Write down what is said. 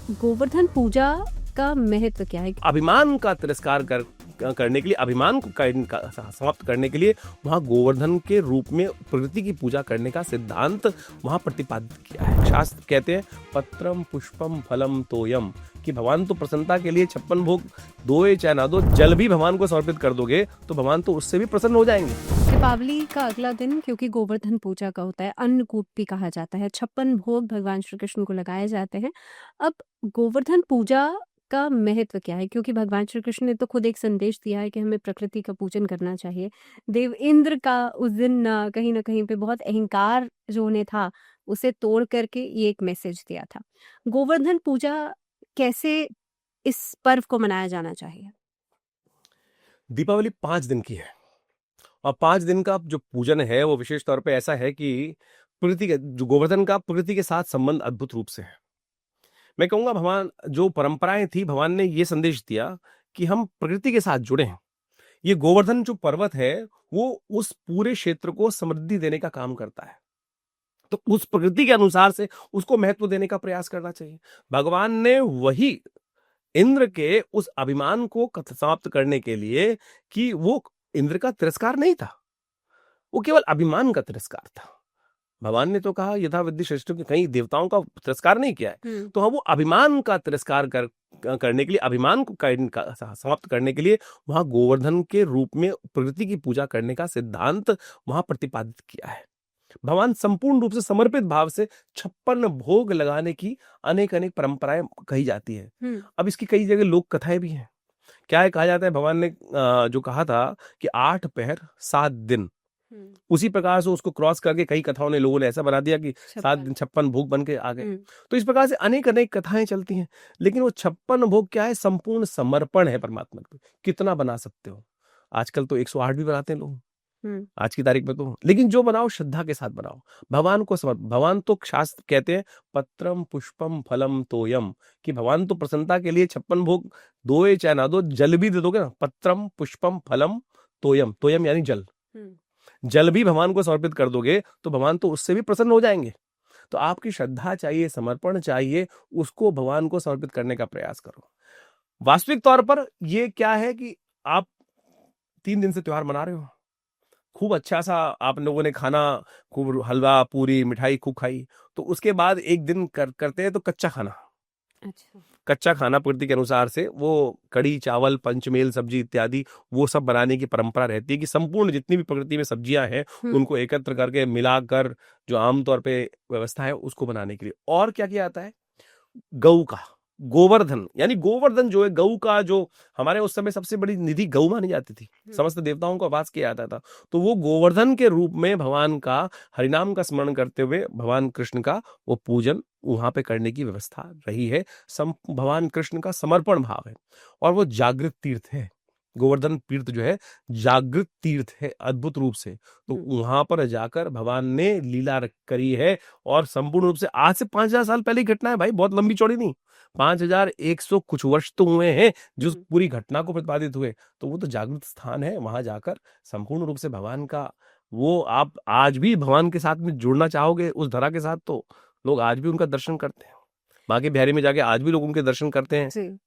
गोवर्धन पूजा का महत्व क्या है? अभिमान का तिरस्कार करने के लिए, अभिमान को समाप्त करने के लिए वहाँ गोवर्धन के रूप में प्रकृति की पूजा करने का सिद्धांत वहाँ प्रतिपादित किया है। शास्त्र कहते हैं पत्रम पुष्पम फलम तोयम, कि भगवान तो प्रसन्नता के लिए 56 भोग दोए चाहे ना दो, जल भी भगवान को समर्पित कर दोगे तो भगवान तो उससे भी प्रसन्न हो जाएंगे। दीपावली का अगला दिन क्योंकि गोवर्धन पूजा का होता है, अन्नकूट भी कहा जाता है, 56 भोग भगवान श्री कृष्ण को लगाए जाते हैं। अब गोवर्धन पूजा का महत्व क्या है? क्योंकि भगवान श्री कृष्ण ने तो खुद एक संदेश दिया है कि हमें प्रकृति का पूजन करना चाहिए। देव इंद्र का उस दिन कहीं ना कहीं पे बहुत अहंकार जो उन्हें था, उसे तोड़ करके ये एक मैसेज दिया था। गोवर्धन पूजा कैसे इस पर्व को मनाया जाना चाहिए? दीपावली 5 दिन की है और 5 दिन का जो पूजन है वो विशेष तौर पे ऐसा है कि प्रकृति के जो गोवर्धन का प्रकृति के साथ संबंध अद्भुत रूप से है। मैं कहूंगा भगवान जो परंपराएं थी, भगवान ने ये संदेश दिया कि हम प्रकृति के साथ जुड़े हैं। ये गोवर्धन जो पर्वत है वो उस पूरे क्षेत्र को समृद्धि देने का काम करता है, तो उस प्रकृति के अनुसार से उसको महत्व देने का प्रयास करना चाहिए। भगवान ने वही इंद्र के उस अभिमान को समाप्त करने के लिए, कि वो इंद्र का तिरस्कार नहीं था, वो केवल अभिमान का तिरस्कार था। भगवान ने तो कहा यथा विद्धि श्रेष्ठ, कि कहीं देवताओं का तिरस्कार नहीं किया है, तो हम वो अभिमान का तिरस्कार करने के लिए, अभिमान को समाप्त करने के लिए वहां गोवर्धन के रूप में प्रकृति की पूजा करने का सिद्धांत वहां प्रतिपादित किया है। भगवान संपूर्ण रूप से समर्पित भाव से 56 भोग लगाने की अनेक अनेक परंपराएं कही जाती है। अब इसकी कई जगह लोक कथाएं भी हैं। क्या है, कहा जाता है भगवान ने जो कहा था कि 8 पहर 7 दिन, उसी प्रकार से उसको क्रॉस करके कई कथाओं ने, लोगों ने ऐसा बना दिया कि 7 दिन 56 भोग बन के आ गए। तो इस प्रकार से अनेक अनेक कथाएं चलती हैं, लेकिन वो 56 भोग क्या है? संपूर्ण समर्पण है परमात्मा को। कितना बना सकते हो? आजकल तो 108 भी बनाते हैं लोग आज की तारीख में तो, लेकिन जो बनाओ श्रद्धा के साथ बनाओ, भगवान को भगवान तो शास्त्र कहते हैं पत्रम पुष्पम फलम तोयम, कि भगवान तो प्रसन्नता के लिए 56 भोग दोए चाहे ना दो, जल भी दे दोगे ना। पत्रम पुष्पम फलम तोयम, तोयम यानी जल, जल भी भगवान को समर्पित कर दोगे तो भगवान तो उससे भी प्रसन्न हो जाएंगे। तो आपकी श्रद्धा चाहिए, समर्पण चाहिए, उसको भगवान को समर्पित करने का प्रयास करो। वास्तविक तौर पर ये क्या है कि आप 3 दिन से त्योहार मना रहे हो, खूब अच्छा सा आप लोगों ने खाना, खूब हलवा पूरी मिठाई खूब खाई, तो उसके बाद एक दिन करते हैं तो कच्चा खाना। अच्छा, कच्चा खाना प्रकृति के अनुसार से, वो कड़ी चावल पंचमेल सब्जी इत्यादि वो सब बनाने की परंपरा रहती है, कि संपूर्ण जितनी भी प्रकृति में सब्जियां हैं उनको एकत्र करके मिलाकर जो आमतौर पे व्यवस्था है उसको बनाने के लिए। और क्या किया जाता है? गऊ का, गोवर्धन यानी गोवर्धन जो है गऊ का, जो हमारे उस समय सबसे बड़ी निधि गऊ मानी जाती थी, समस्त देवताओं को वास किया जाता था, तो वो गोवर्धन के रूप में भगवान का हरिनाम का स्मरण करते हुए भगवान कृष्ण का वो पूजन वहां पे करने की व्यवस्था रही है। भगवान कृष्ण का समर्पण भाव है और वो जागृत तीर्थ है। गोवर्धन तीर्थ जो है जागृत तीर्थ है अद्भुत रूप से, तो वहां पर जाकर भगवान ने लीला करी है। और संपूर्ण रूप से आज से 5000 साल पहले की घटना है भाई, बहुत लंबी चौड़ी नहीं, 5100 कुछ वर्ष तो हुए हैं जो पूरी घटना को प्रतिपादित हुए। तो वो तो जागृत स्थान है, वहां जाकर संपूर्ण रूप से भगवान का वो, आप आज भी भगवान के साथ में जुड़ना चाहोगे उस धरा के साथ, तो लोग आज भी उनका दर्शन करते हैं, बाकी बिहारी में जाके आज भी लोग उनके दर्शन करते हैं।